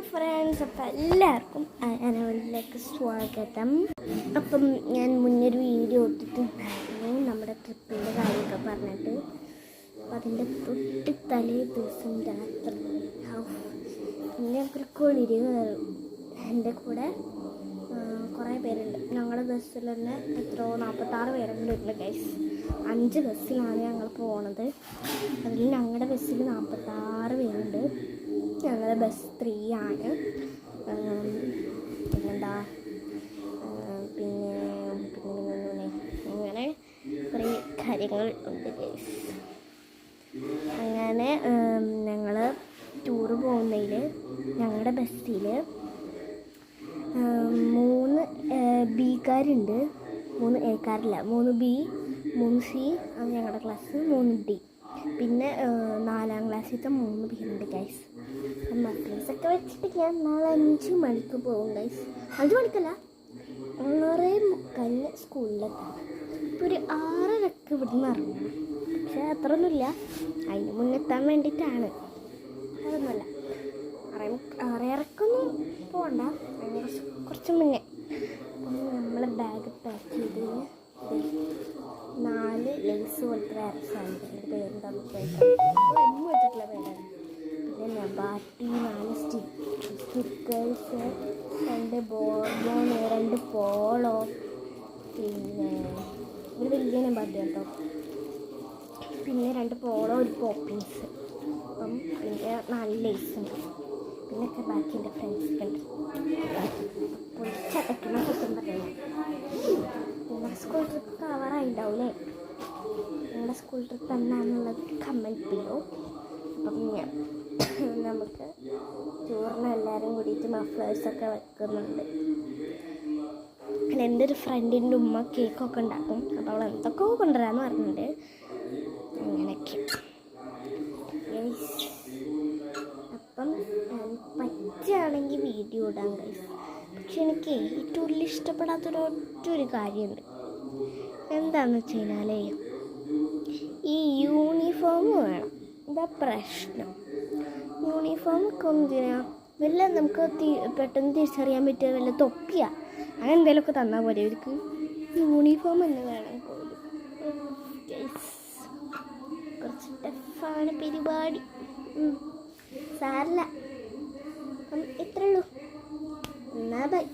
Friends, അപ്പം എല്ലാവർക്കും അനവലിലേക്ക് സ്വാഗതം. അപ്പം ഞാൻ മുന്നൊരു വീഡിയോ ഇട്ടിട്ടുണ്ടായിരുന്നു നമ്മുടെ ട്രിപ്പിൻ്റെ കാര്യമൊക്കെ പറഞ്ഞിട്ട്. അപ്പം അതിൻ്റെ തൊട്ട് തലേ ദിവസം രാത്രി പിന്നെ ഒരു കുളിര് കയറും. എൻ്റെ കൂടെ കുറേ പേരുണ്ട്. ഞങ്ങളുടെ ബസ്സിൽ തന്നെ 46 പേരുണ്ട് ഗൈസ്. 5 ബസ്സിലാണ് ഞങ്ങൾ പോണത്. അതിൽ ഞങ്ങളുടെ ബസ്സിൽ 46 പേരുണ്ട്. ഞങ്ങളുടെ ബസ് 3 ആണ്. പിന്നെന്താ പിന്നെ അങ്ങനെ കുറേ കാര്യങ്ങൾ ഉണ്ട് ഗൈസ്. അങ്ങനെ ഞങ്ങൾ ടൂറ് പോകുന്നതിൽ ഞങ്ങളുടെ ബസ്സിൽ 3 ബിക്കാരുണ്ട്, 3 എക്കാരില്ല, 3 ബി, 3 സി ആണ് ഞങ്ങളുടെ ക്ലാസ്, 3 ഡി, പിന്നെ 4ാം ക്ലാസ്സിലത്തെ 3 പേരുണ്ട് ഗൈസ്. മക്കളീസൊക്കെ വെച്ചിട്ട് ഞാൻ നാളെ 5 മണിക്ക് പോകും ഗൈസ്. 5 മണിക്കല്ല, 6:45 സ്കൂളിലെത്താം. ഇപ്പോൾ ഒരു 6:30 ഇവിടുന്ന് ഇറങ്ങണം. പക്ഷേ അത്രയൊന്നുമില്ല, അതിന് മുന്നെത്താൻ വേണ്ടിയിട്ടാണ്. അതൊന്നുമല്ല, 6:30 പോകണ്ട, അതിന് കുറച്ച് മുന്നേ. അപ്പം നമ്മൾ ബാഗ് പാക്ക് ചെയ്ത് 4 ലേസ് പോലത്തെ വേറെ സാധനം, എൻ്റെ പേരുണ്ടാകും എന്നും വെച്ചിട്ടുള്ള പേരാണ്. പിന്നെ ബാറ്റി 4 സ്റ്റിക്കേഴ്സ്, 2 ബോർബോൺ, 2 പോളോ, പിന്നെ ഒരു വലിയ നമ്പാട്ടി കേട്ടോ, പിന്നെ 2 പോളോ, ഒരു പോപ്പിങ്സ്. അപ്പം അതിൻ്റെ 4 ലേസ് ഉണ്ട്. പിന്നൊക്കെ ബാക്കി എൻ്റെ ഫ്രണ്ട്സൊക്കെ ഉണ്ട്. പൊളിച്ചടയ്ക്കണ സത്യം പറയുന്നത്. നിങ്ങളുടെ സ്കൂൾ ട്രിപ്പ് ആവാറായിണ്ടാവില്ലേ? നിങ്ങളുടെ സ്കൂൾ ട്രിപ്പ് എന്താണെന്നുള്ളത് കമൻറ്റ് ചെയ്യൂ. അപ്പം നമുക്ക് ടൂറിന് എല്ലാവരും കൂടിയിട്ട് മഫ്ലേഴ്സൊക്കെ വെക്കുന്നുണ്ട്. എൻ്റെ ഒരു ഫ്രണ്ടിൻ്റെ ഉമ്മ കേക്കൊക്കെ ഉണ്ടാക്കും. അപ്പോൾ അവൾ എന്തൊക്കെയോ കൊണ്ടുവരാമെന്ന് പറഞ്ഞിട്ടുണ്ട്. അങ്ങനെയൊക്കെ അപ്പം പറ്റുകയാണെങ്കിൽ വീഡിയോ ഇടാൻ കഴിയും. പക്ഷെ എനിക്ക് ഈ ടൂറിൽ ഇഷ്ടപ്പെടാത്തൊരൊറ്റൊരു കാര്യമുണ്ട്. എന്താണെന്ന് വെച്ച് കഴിഞ്ഞാൽ ഈ യൂണിഫോം വേണം. ഇതാ പ്രശ്നം. യൂണിഫോമൊക്കെ എന്തിനാ? വല്ല നമുക്ക് പെട്ടെന്ന് തിരിച്ചറിയാൻ പറ്റിയ വല്ല തൊപ്പിയാ അങ്ങനെ എന്തെങ്കിലുമൊക്കെ തന്നാൽ പോലെ. അവർക്ക് യൂണിഫോം തന്നെ വേണം പോലും. കുറച്ച് ടഫാണ് പരിപാടി. സാരല്ല, അപ്പം ഇത്രയേ ഉള്ളൂ. എന്നാ ബൈ.